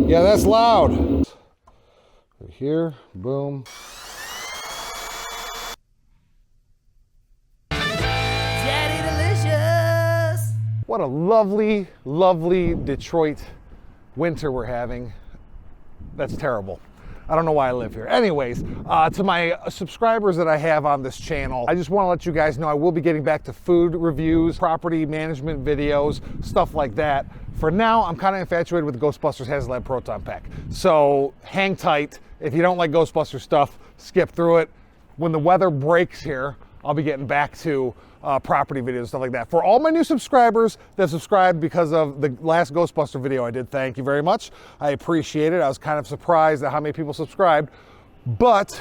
Yeah, that's loud. Right here, boom. Daddy delicious. What a lovely, lovely Detroit winter we're having. That's terrible. I don't know why I live here. Anyways, to my subscribers that I have on this channel, I just want to let you guys know I will be getting back to food reviews, property management videos, stuff like that. For now, I'm kind of infatuated with the Ghostbusters Haslab Proton Pack. So hang tight. If you don't like Ghostbuster stuff, skip through it. When the weather breaks here, I'll be getting back to property videos and stuff like that. For all my new subscribers that subscribed because of the last Ghostbuster video I did, thank you very much. I appreciate it. I was kind of surprised at how many people subscribed, but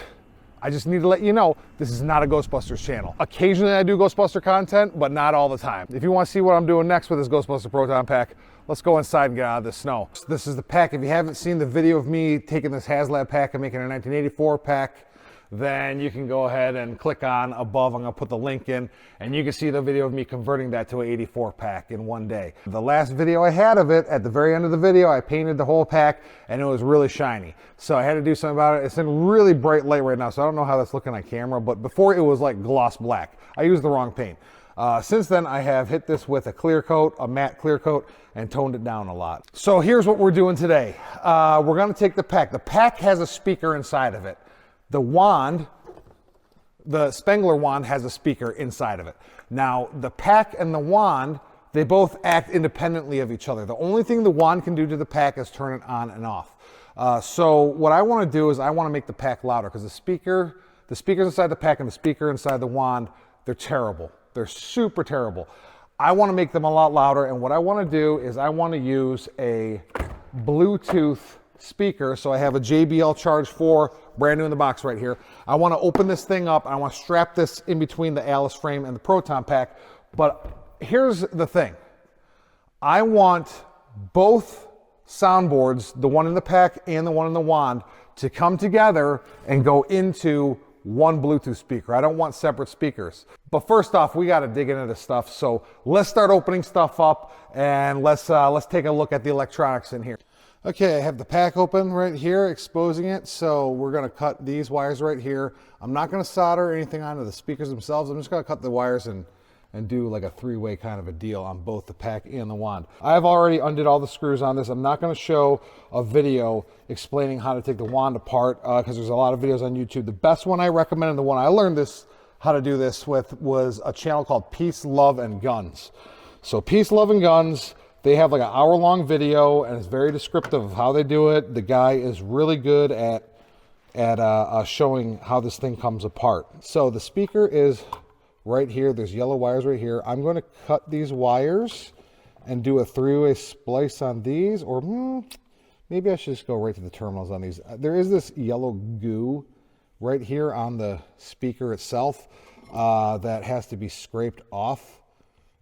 I just need to let you know, this is not a Ghostbusters channel. Occasionally I do Ghostbuster content, but not all the time. If you want to see what I'm doing next with this Ghostbuster Proton Pack, let's go inside and get out of the snow. This is the pack. If you haven't seen the video of me taking this Haslab pack and making a 1984 pack, then you can go ahead and click on above. I'm gonna put the link in and you can see the video of me converting that to an 84 pack in one day. The last video I had of it, at the very end of the video, I painted the whole pack and it was really shiny. So I had to do something about it. It's in really bright light right now, so I don't know how that's looking on camera, but before it was like gloss black. I used the wrong paint. Since then, I have hit this with a clear coat, a matte clear coat, and toned it down a lot. So here's what we're doing today. We're gonna take the pack. The pack has a speaker inside of it. The wand, the Spengler wand, has a speaker inside of it. Now, the pack and the wand, they both act independently of each other. The only thing the wand can do to the pack is turn it on and off. So what I want to do is I want to make the pack louder, because the speakers inside the pack and the speaker inside the wand, they're terrible. They're super terrible. I want to make them a lot louder, and what I want to do is I want to use a Bluetooth speaker. So I have a JBL Charge 4, brand new in the box right here. I want to open this thing up. I want to strap this in between the Alice frame and the Proton Pack. But here's the thing. I want both soundboards, the one in the pack and the one in the wand, to come together and go into one Bluetooth speaker. I don't want separate speakers. But first off, we got to dig into this stuff. So let's start opening stuff up and let's take a look at the electronics in here. Okay, I have the pack open right here, exposing it. So we're gonna cut these wires right here. I'm not gonna solder anything onto the speakers themselves. I'm just gonna cut the wires and do like a three-way kind of a deal on both the pack and the wand. I've already undid all the screws on this. I'm not gonna show a video explaining how to take the wand apart because there's a lot of videos on YouTube. The best one I recommend and the one I learned how to do this with was a channel called Peace, Love, and Guns. So Peace, Love, and Guns, they have like an hour-long video and it's very descriptive of how they do it. The guy is really good at showing how this thing comes apart. So the speaker is right here. There's yellow wires right here. I'm going to cut these wires and do a three-way splice on these, or maybe I should just go right to the terminals on these. There is this yellow goo right here on the speaker itself that has to be scraped off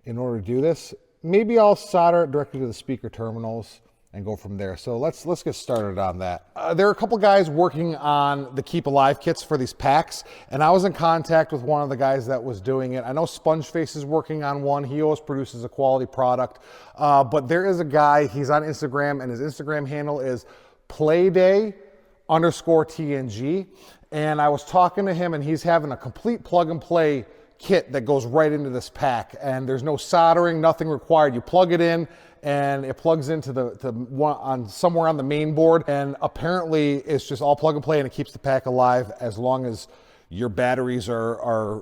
in order to do this. Maybe I'll solder it directly to the speaker terminals and go from there. So let's get started on that. There are a couple guys working on the Keep Alive kits for these packs, and I was in contact with one of the guys that was doing it. I know Spongeface is working on one. He always produces a quality product, but there is a guy, he's on Instagram, and his Instagram handle is playday_TNG. And I was talking to him, and he's having a complete plug and play kit that goes right into this pack, and there's no soldering, nothing required. You plug it in and it plugs into somewhere on the main board, and apparently it's just all plug and play and it keeps the pack alive as long as your batteries are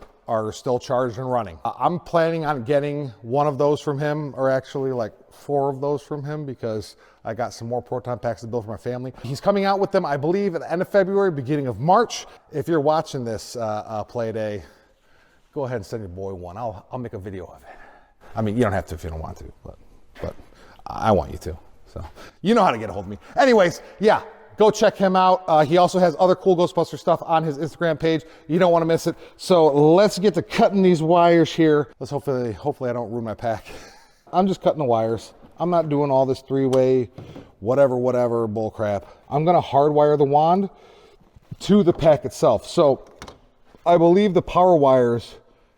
still charged and running. I'm planning on getting one of those from him, or actually like 4 of those from him, because I got some more Proton Packs to build for my family. He's coming out with them, I believe, at the end of February, beginning of March. If you're watching this Playday, go ahead and send your boy one. I'll make a video of it. I mean, you don't have to if you don't want to, but I want you to. So you know how to get a hold of me. Anyways, yeah, go check him out. He also has other cool Ghostbuster stuff on his Instagram page. You don't want to miss it. So let's get to cutting these wires here. Let's hopefully I don't ruin my pack. I'm just cutting the wires. I'm not doing all this three-way, whatever bull crap. I'm gonna hardwire the wand to the pack itself. So I believe the power wires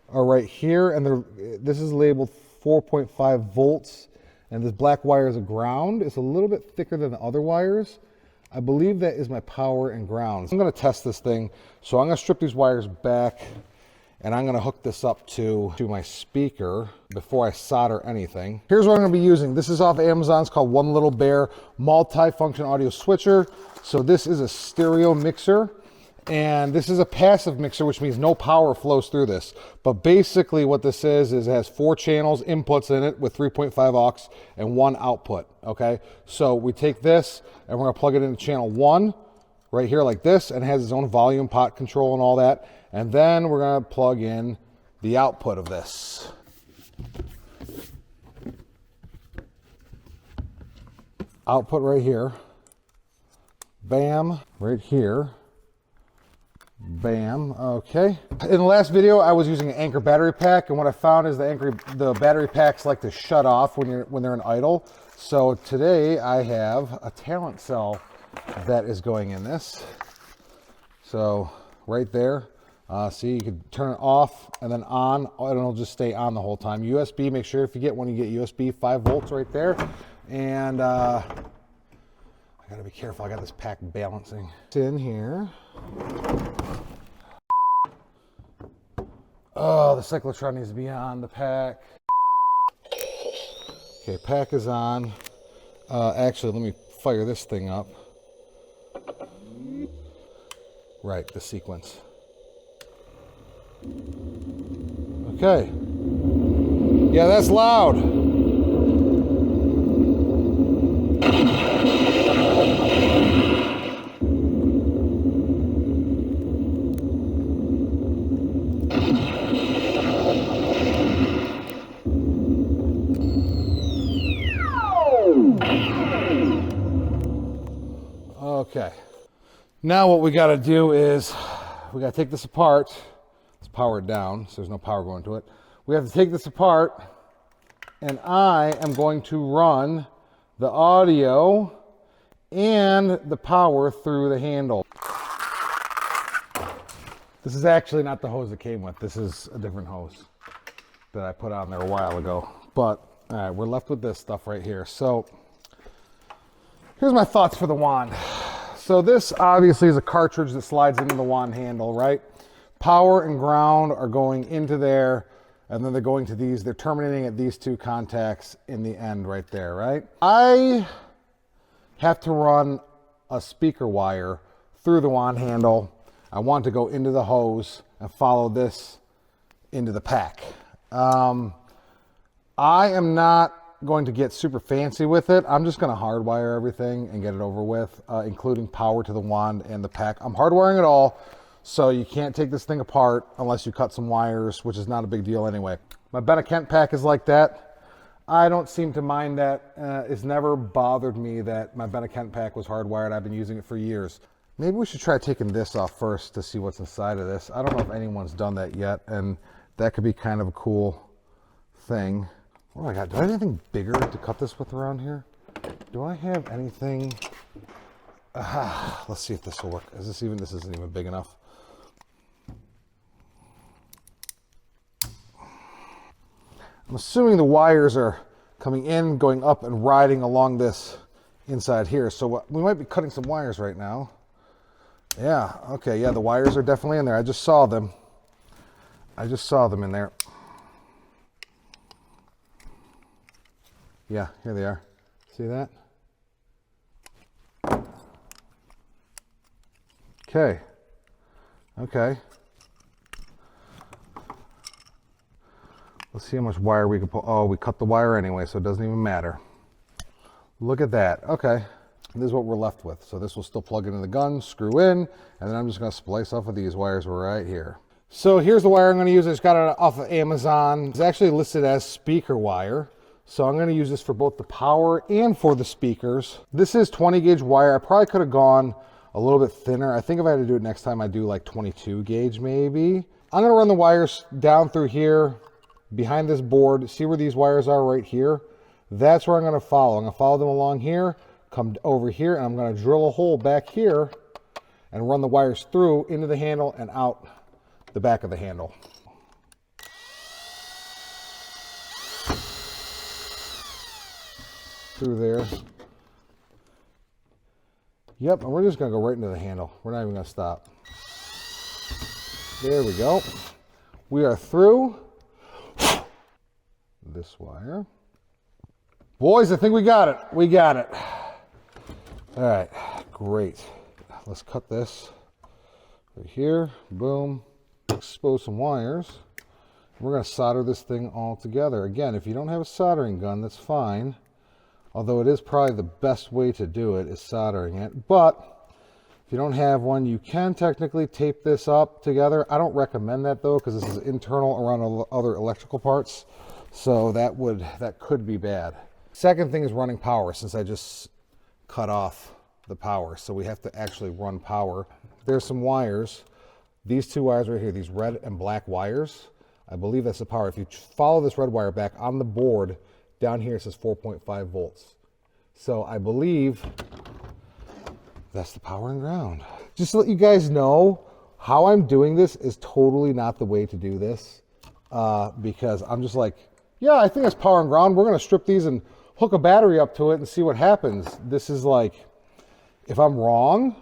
are right here, and this is labeled 4.5 volts, And this black wire is a ground. It's a little bit thicker than the other wires. I believe that is my power and ground. I'm gonna test this thing. So I'm gonna strip these wires back and I'm gonna hook this up to my speaker before I solder anything. Here's what I'm gonna be using. This is off Amazon. It's called One Little Bear Multi-Function Audio Switcher. So this is a stereo mixer. And this is a passive mixer, which means no power flows through this. But basically what this is it has 4 channels, inputs in it with 3.5 aux and 1 output, okay? So we take this and we're gonna plug it into channel 1 right here like this, and it has its own volume, pot control and all that. And then we're gonna plug in the output of this. Output right here. Bam, right here. Bam, okay. In the last video, I was using an Anchor battery pack, and what I found is the battery packs like to shut off when they're in idle. So today I have a talent cell that is going in this. So right there, see, you can turn it off and then on, and it'll just stay on the whole time. USB, make sure if you get one, you get USB 5 volts right there. And I gotta be careful, I got this pack balancing. It's in here. Oh, the cyclotron needs to be on the pack. Okay, pack is on. Actually, let me fire this thing up. Right, the sequence. Okay. Yeah, that's loud. Okay, now what we got to do is we got to take this apart. Let's power it down so there's no power going to it. We have to take this apart, and I am going to run the audio and the power through the handle. This is actually not the hose it came with. This is a different hose that I put on there a while ago. But all right, we're left with this stuff right here. So here's my thoughts for the wand. So this obviously is a cartridge that slides into the wand handle, right? Power and ground are going into there, and then they're going to these, they're terminating at these 2 contacts in the end right there, right? I have to run a speaker wire through the wand handle. I want to go into the hose and follow this into the pack. I am not going to get super fancy with it. I'm just going to hardwire everything and get it over with, including power to the wand and the pack. I'm hardwiring it all, so you can't take this thing apart unless you cut some wires, which is not a big deal anyway. My Kent pack is like that. I don't seem to mind that. It's never bothered me that my Kent pack was hardwired. I've been using it for years. Maybe we should try taking this off first to see what's inside of this. I don't know if anyone's done that yet, and that could be kind of a cool thing. What do I got? Do I have anything bigger to cut this with around here? Do I have anything? Let's see if this will work. This isn't even big enough. I'm assuming the wires are coming in, going up, and riding along this inside here. So we might be cutting some wires right now. Yeah, okay, yeah, the wires are definitely in there. I just saw them. In there. Yeah, here they are. See that? Okay. Okay. Let's see how much wire we can pull. Oh, we cut the wire anyway, so it doesn't even matter. Look at that. Okay. This is what we're left with. So this will still plug into the gun, screw in, and then I'm just going to splice off of these wires right here. So here's the wire I'm going to use. I just got it off of Amazon. It's actually listed as speaker wire. So I'm going to use this for both the power and for the speakers. This is 20 gauge wire. I probably could have gone a little bit thinner. I think if I had to do it next time, I'd do like 22 gauge maybe. I'm going to run the wires down through here, behind this board. See where these wires are right here? That's where I'm going to follow. I'm going to follow them along here, come over here, and I'm going to drill a hole back here and run the wires through into the handle and out the back of the handle. through there. Yep, and we're just gonna go right into the handle. We're not even gonna stop. There we go. We are through this wire. Boys, I think we got it. We got it. All right, great. Let's cut this right here. Boom. Expose some wires. We're going to solder this thing all together. Again, if you don't have a soldering gun, that's fine. Although it is probably the best way to do it is soldering it. But if you don't have one, you can technically tape this up together. I don't recommend that though, because this is internal around other electrical parts. So that could be bad. Second thing is running power, since I just cut off the power. So we have to actually run power. There's some wires. These two wires right here, these red and black wires, I believe that's the power. If you follow this red wire back on the board, down here it says 4.5 volts. So I believe that's the power and ground. Just to let you guys know, how I'm doing this is totally not the way to do this, because I'm just like, yeah, I think that's power and ground. We're gonna strip these and hook a battery up to it and see what happens. This is like, if I'm wrong,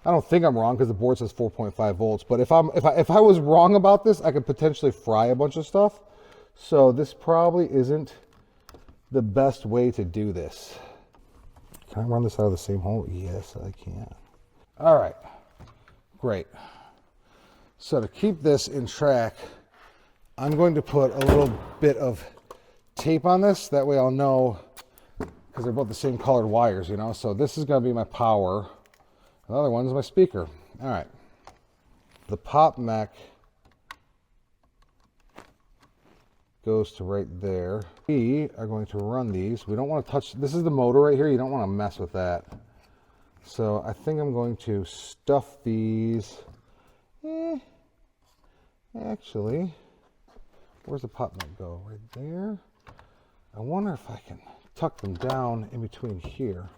I don't think I'm wrong because the board says 4.5 volts, but if I was wrong about this, I could potentially fry a bunch of stuff. So this probably isn't the best way to do this. Can I run this out of the same hole? Yes, I can. All right, great. So to keep this in track, I'm going to put a little bit of tape on this. That way I'll know, because they're both the same colored wires, you know. So this is going to be my power. The other one's my speaker. All right. The pop mech goes to right there. We are going to run these. We don't want to touch, this is the motor right here. You don't want to mess with that. So I think I'm going to stuff these. Actually, where's the pop mech go? Right there. I wonder if I can tuck them down in between here.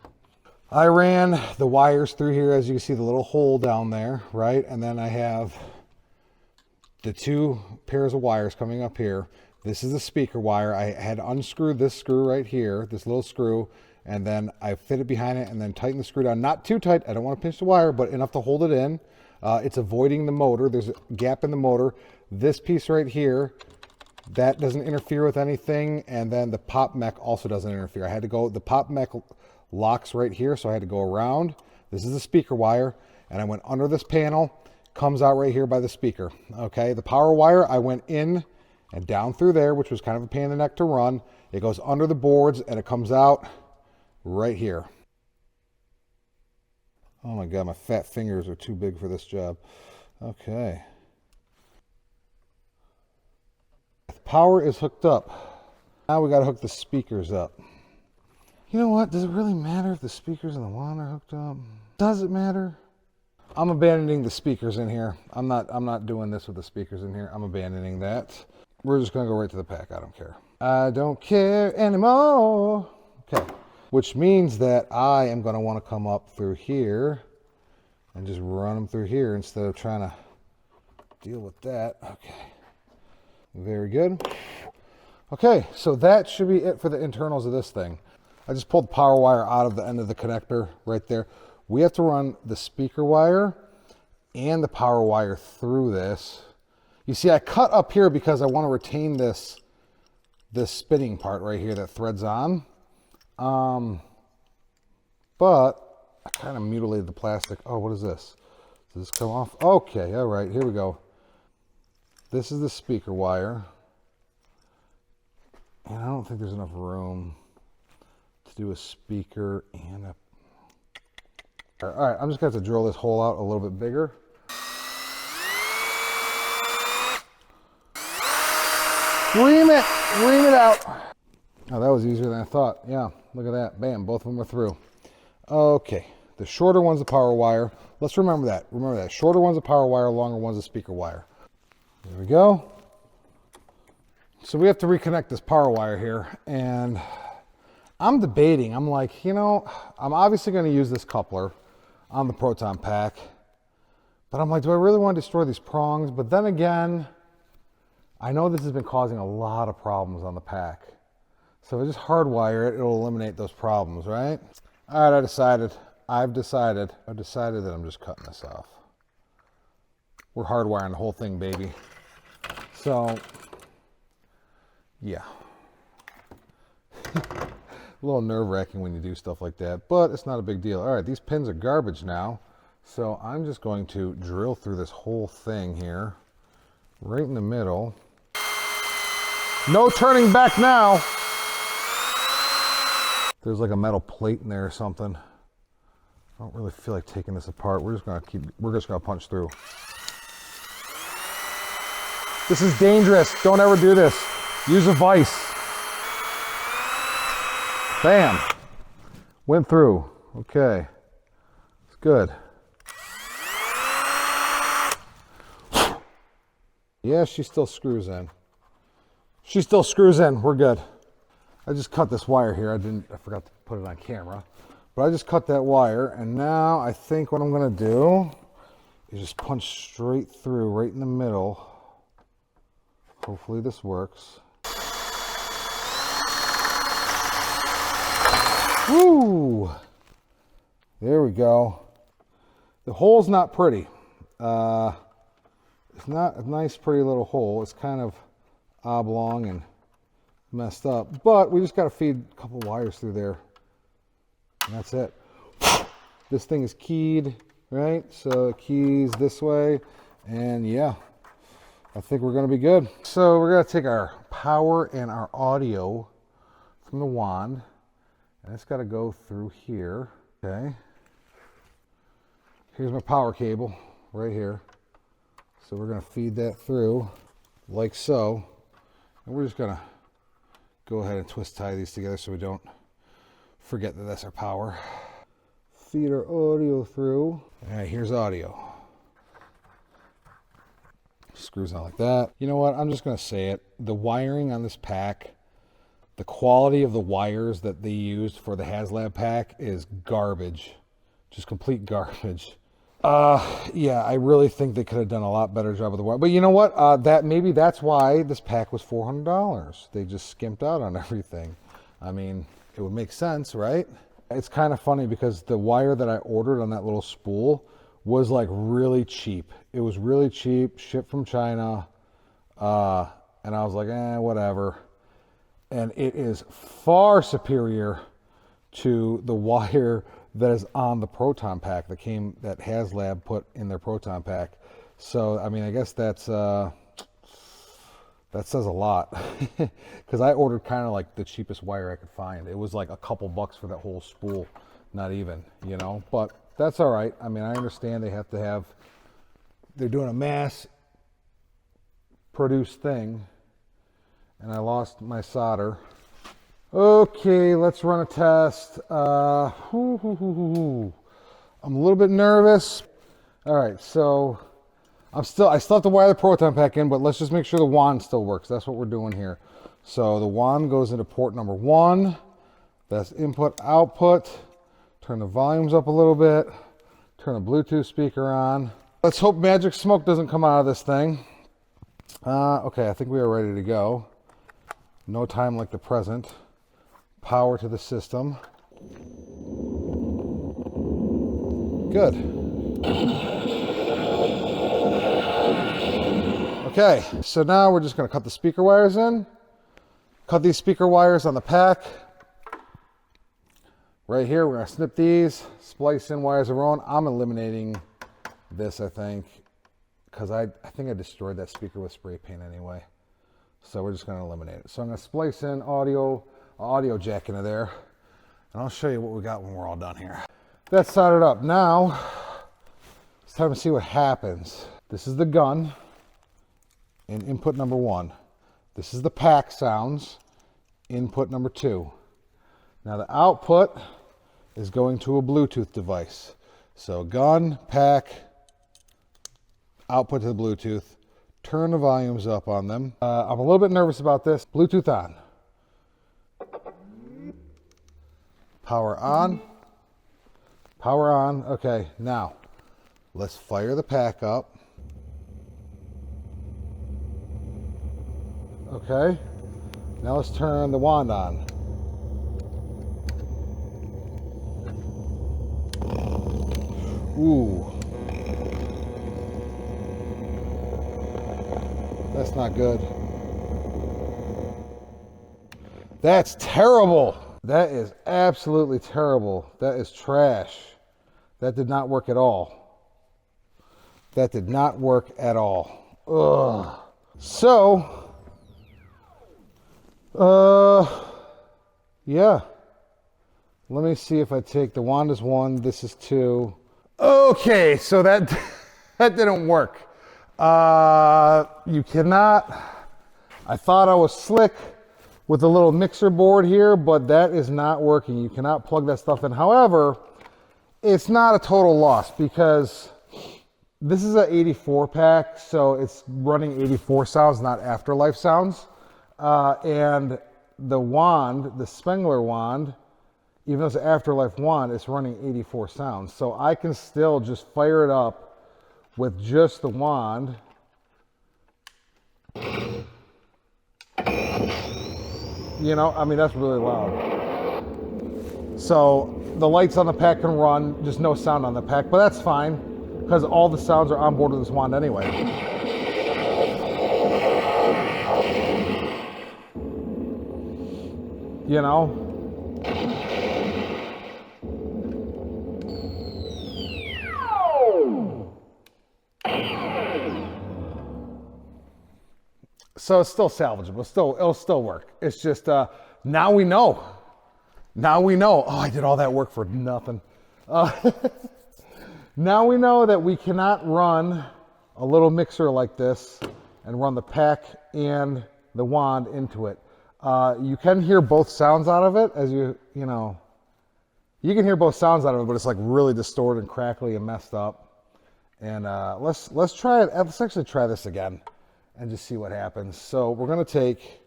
I ran the wires through here, as you can see the little hole down there, right? And then I have the two pairs of wires coming up here. This is the speaker wire. I had unscrewed this screw right here, this little screw, and then I fit it behind it and then tighten the screw down. Not too tight, I don't want to pinch the wire, but enough to hold it in. It's avoiding the motor. There's a gap in the motor. This piece right here, that doesn't interfere with anything, and then the pop mech also doesn't interfere. I had to go, the pop mech locks right here, so I had to go around. This is the speaker wire, and I went under this panel, comes out right here by the speaker. Okay, the power wire, I went in and down through there, which was kind of a pain in the neck to run. It goes under the boards and it comes out right here. Oh my God, my fat fingers are too big for this job. Okay. The power is hooked up. Now we got to hook the speakers up. You know what? Does it really matter if the speakers and the wand are hooked up? Does it matter? I'm abandoning the speakers in here. I'm not doing this with the speakers in here. I'm abandoning that. We're just gonna go right to the pack. I don't care. I don't care anymore. Okay. Which means that I am gonna want to come up through here and just run them through here instead of trying to deal with that. Okay. Very good. Okay, so that should be it for the internals of this thing. I just pulled the power wire out of the end of the connector right there. We have to run the speaker wire and the power wire through this. You see, I cut up here because I want to retain this spinning part right here that threads on. But I kind of mutilated the plastic. Oh, what is this? Does this come off? Okay, all right, here we go. This is the speaker wire. And I don't think there's enough room to do a speaker and a... All right, I'm just going to have to drill this hole out a little bit bigger. Ream it out. Oh, that was easier than I thought. Yeah, look at that. Bam, both of them are through. Okay, the shorter one's the power wire. Let's remember that. Remember that. Shorter one's a power wire, longer one's a speaker wire. There we go. So we have to reconnect this power wire here, and I'm debating. I'm like, you know, I'm obviously going to use this coupler on the Proton Pack, but I'm like, do I really want to destroy these prongs? But then again, I know this has been causing a lot of problems on the pack. So if I just hardwire it, it'll eliminate those problems, right? All right, I've decided that I'm just cutting this off. We're hardwiring the whole thing, baby. So, yeah. A little nerve-wracking when you do stuff like that, but it's not a big deal. All right, these pins are garbage now. So I'm just going to drill through this whole thing here, right in the middle. No turning back now. There's like a metal plate in there or something. I don't really feel like taking this apart. We're just gonna punch through. This is dangerous. Don't ever do this. Use a vise. Bam. Went through. Okay. It's good. Yeah, she still screws in. She still screws in. We're good. I just cut this wire here. I forgot to put it on camera. But I just cut that wire, and now I think what I'm gonna do is just punch straight through, right in the middle. Hopefully this works. Woo! There we go. The hole's not pretty. It's not a nice, pretty little hole. It's kind of oblong and messed up, but we just got to feed a couple wires through there, and that's it. This thing is keyed, right? So it keys this way, and yeah, I think we're going to be good. So we're going to take our power and our audio from the wand, and it's got to go through here. Okay. Here's my power cable right here. So we're going to feed that through like so, and we're just going to go ahead and twist tie these together so we don't forget that that's our power. Feed our audio through. All right, here's audio. Screws on like that. You know what? I'm just going to say it. The wiring on this pack, the quality of the wires that they used for the Haslab pack is garbage. Just complete garbage. Yeah, I really think they could have done a lot better job with the wire. But you know what? Maybe that's why this pack was $400. They just skimped out on everything. I mean, it would make sense, right? It's kind of funny because the wire that I ordered on that little spool was like really cheap. It was really cheap, shipped from China. And I was like, whatever. And it is far superior to the wire that is on the Proton Pack that Haslab put in their Proton Pack. So, I mean, I guess that says a lot because I ordered kind of like the cheapest wire I could find. It was like a couple bucks for that whole spool, not even, you know, but that's all right. I mean, I understand they're doing a mass produced thing, and I lost my solder. Okay, let's run a test. I'm a little bit nervous. All right, so I still have to wire the Proton Pack in, but let's just make sure the wand still works. That's what we're doing here. So the wand goes into port number 1. That's input, output. Turn the volumes up a little bit. Turn the Bluetooth speaker on. Let's hope magic smoke doesn't come out of this thing. Okay, I think we are ready to go. No time like the present. Power to the system. Good. Okay, so now we're just going to cut the speaker wires in. Cut these speaker wires on the pack. Right here, we're going to snip these, splice in wires of our own. I'm eliminating this, I think, because I think I destroyed that speaker with spray paint anyway. So we're just going to eliminate it. So I'm going to splice in audio jack into there, and I'll show you what we got when we're all done here. That's soldered up. Now it's time to see what happens. This is the gun in input number 1. This is the pack sounds, input number 2. Now the output is going to a Bluetooth device. So gun, pack, output to the Bluetooth. Turn the volumes up on them. I'm a little bit nervous about this. Bluetooth on. Power on. Power on. Okay, now let's fire the pack up. Okay, now let's turn the wand on. Ooh. That's not good. That's terrible. That is absolutely terrible. That is trash. That did not work at all. That did not work at all. Ugh. So, yeah. Let me see if I take the wand is 1, this is 2. Okay, so that didn't work. You cannot. I thought I was slick with the little mixer board here, but that is not working. You cannot plug that stuff in. However, it's not a total loss because this is an 84 pack, so it's running 84 sounds, not afterlife sounds. And the wand, the Spengler wand, even though it's an afterlife wand, it's running 84 sounds. So I can still just fire it up with just the wand. You know, I mean, that's really loud. So the lights on the pack can run, just no sound on the pack, but that's fine because all the sounds are on board with this wand anyway. You know? So it's still salvageable. It'll still work. It's just now we know. Now we know. Oh, I did all that work for nothing. Now we know that we cannot run a little mixer like this and run the pack and the wand into it. You can hear both sounds out of it, as you know. You can hear both sounds out of it, but it's like really distorted and crackly and messed up. And let's try it. Let's actually try this again and just see what happens. So we're going to take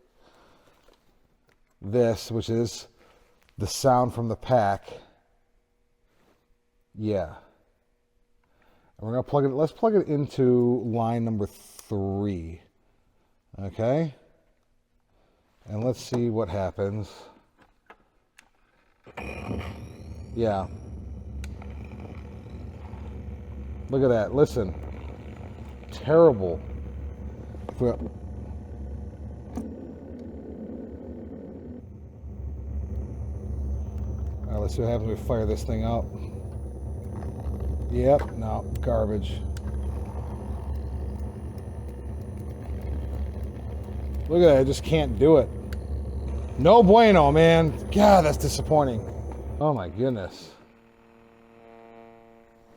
this, which is the sound from the pack. Yeah. And we're going to plug it, let's plug it into line number 3. Okay. And let's see what happens. Yeah. Look at that. Listen. Terrible. All right, let's see what happens when we fire this thing up. Yep, no, garbage. Look at that, I just can't do it. No bueno, man. God, that's disappointing. Oh my goodness.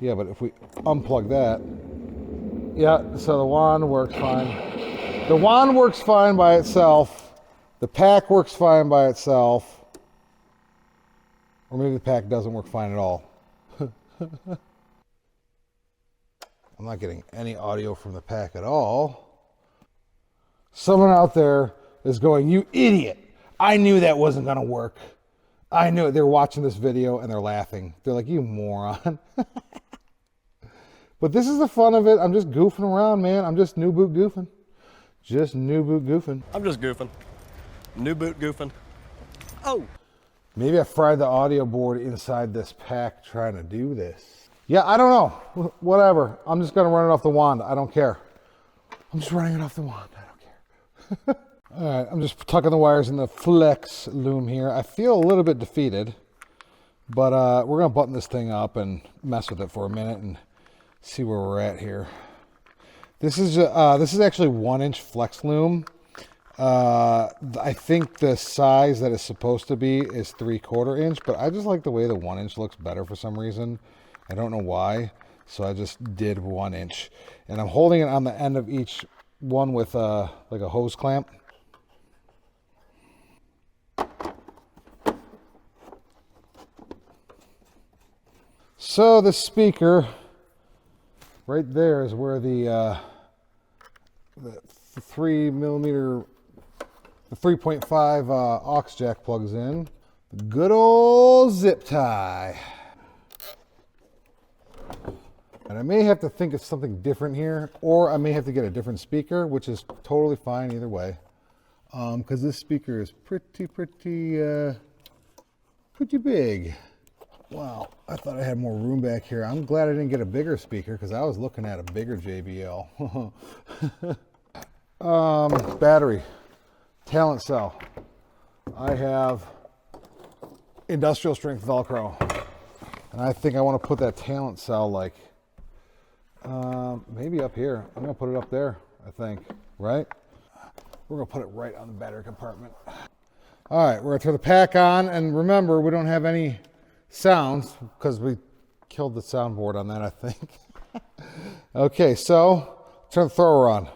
Yeah, but if we unplug that, yeah, so the wand works fine. The wand works fine by itself. The pack works fine by itself. Or maybe the pack doesn't work fine at all. I'm not getting any audio from the pack at all. Someone out there is going, "You idiot. I knew that wasn't going to work. I knew it." They're watching this video and they're laughing. They're like, "You moron." But this is the fun of it. I'm just goofing around, man. I'm just new boot goofing. Just new boot goofing. I'm just goofing. New boot goofing. Oh. Maybe I fried the audio board inside this pack trying to do this. Yeah, I don't know. Whatever. I'm just going to run it off the wand. I don't care. I'm just running it off the wand. I don't care. All right, I'm just tucking the wires in the flex loom here. I feel a little bit defeated, but we're going to button this thing up and mess with it for a minute and see where we're at here. This is actually 1-inch flex loom. I think the size that it's supposed to be is 3/4 inch, but I just like the way the 1-inch looks better for some reason. I don't know why, so I just did 1-inch, and I'm holding it on the end of each one with like a hose clamp. So the speaker right there is where the 3.5 aux jack plugs in. The good old zip tie. And I may have to think of something different here, or I may have to get a different speaker, which is totally fine either way. Because this speaker is pretty big. Wow, I thought I had more room back here. I'm glad I didn't get a bigger speaker because I was looking at a bigger JBL. Battery, talent cell. I have industrial strength Velcro. And I think I want to put that talent cell like, maybe up here. I'm going to put it up there, I think, right? We're going to put it right on the battery compartment. All right, we're going to turn the pack on. And remember, we don't have any sounds because we killed the soundboard on that, I think. Okay, so turn the thrower on.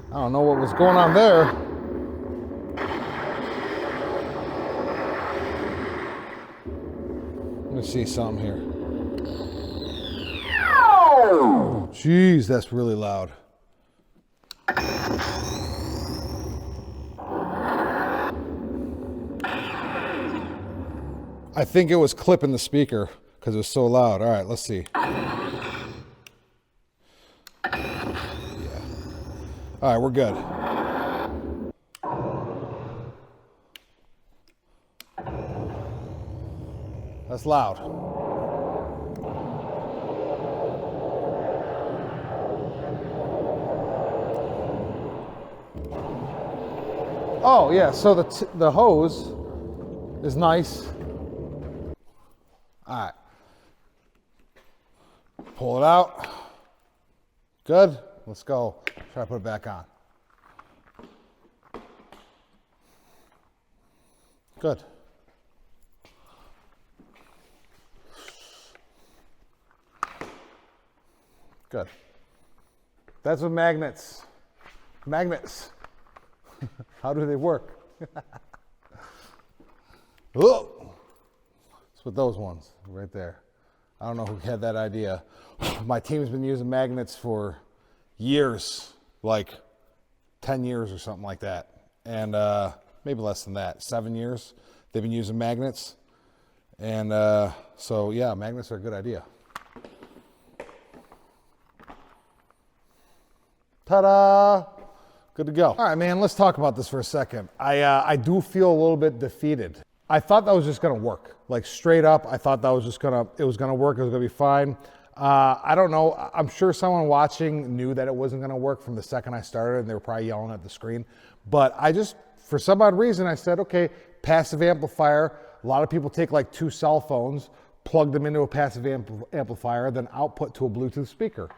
I don't know what was going on there. Let me see something here. Oh, jeez, that's really loud. I think it was clipping the speaker because it was so loud. All right, let's see. All right, we're good. That's loud. Oh yeah, so the hose is nice. All right. Pull it out. Good. Let's go. Try to put it back on. Good. Good. That's what magnets. Magnets. How do they work? Oh, it's with those ones right there. I don't know who had that idea. My team's been using magnets for years, like 10 years or something like that. And maybe less than that, 7 years. They've been using magnets. And so, yeah, magnets are a good idea. Ta-da! Good to go. All right, man, let's talk about this for a second. I do feel a little bit defeated. I thought that was just gonna work. Like straight up, I thought that was just it was gonna work, it was gonna be fine. I don't know, I'm sure someone watching knew that it wasn't gonna work from the second I started and they were probably yelling at the screen. But I just, for some odd reason, I said, okay, passive amplifier. A lot of people take like 2 cell phones, plug them into a passive amplifier, then output to a Bluetooth speaker.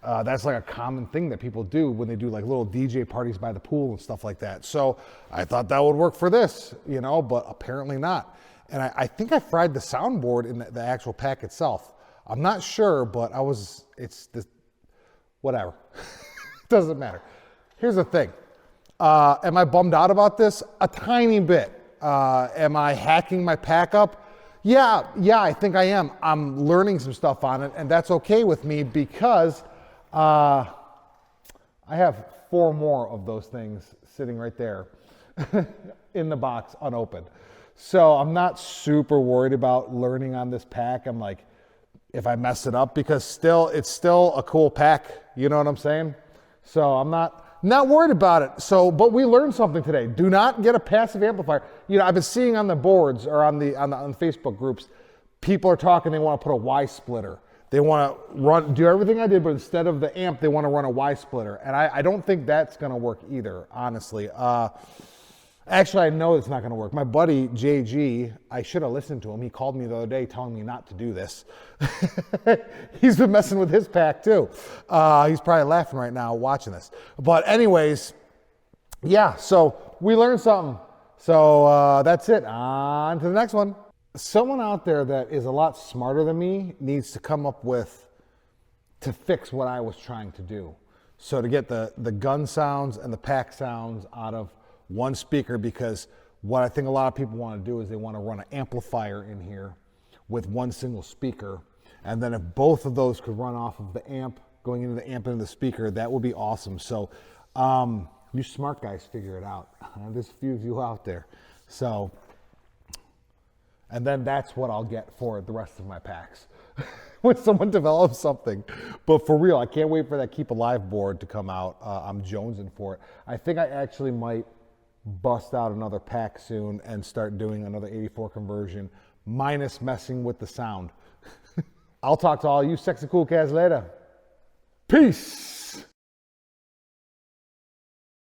That's like a common thing that people do when they do like little DJ parties by the pool and stuff like that. So I thought that would work for this, you know, but apparently not. And I think I fried the soundboard in the actual pack itself. I'm not sure, but whatever. Doesn't matter. Here's the thing. Am I bummed out about this? A tiny bit. Am I hacking my pack up? Yeah, I think I am. I'm learning some stuff on it, and that's okay with me because I have 4 more of those things sitting right there in the box unopened. So I'm not super worried about learning on this pack. I'm like, if I mess it up, because it's still a cool pack. You know what I'm saying? So I'm not worried about it. So, but we learned something today. Do not get a passive amplifier. You know, I've been seeing on the boards or on the Facebook groups, people are talking, they want to put a Y splitter. They want to do everything I did, but instead of the amp, they want to run a Y splitter. And I don't think that's going to work either, honestly. Actually, I know it's not going to work. My buddy, JG, I should have listened to him. He called me the other day telling me not to do this. He's been messing with his pack too. He's probably laughing right now watching this. But anyways, yeah, so we learned something. So that's it. On to the next one. Someone out there that is a lot smarter than me needs to come up to fix what I was trying to do. So to get the gun sounds and the pack sounds out of one speaker, because what I think a lot of people want to do is they want to run an amplifier in here with one single speaker. And then if both of those could run off of the amp, going into the amp and the speaker, that would be awesome. So you smart guys figure it out. There's a few of you out there. So, and then that's what I'll get for the rest of my packs. when someone develops something. But for real, I can't wait for that Keep Alive board to come out. I'm jonesing for it. I think I actually might bust out another pack soon and start doing another 84 conversion, minus messing with the sound. I'll talk to all you sexy cool cats later. Peace.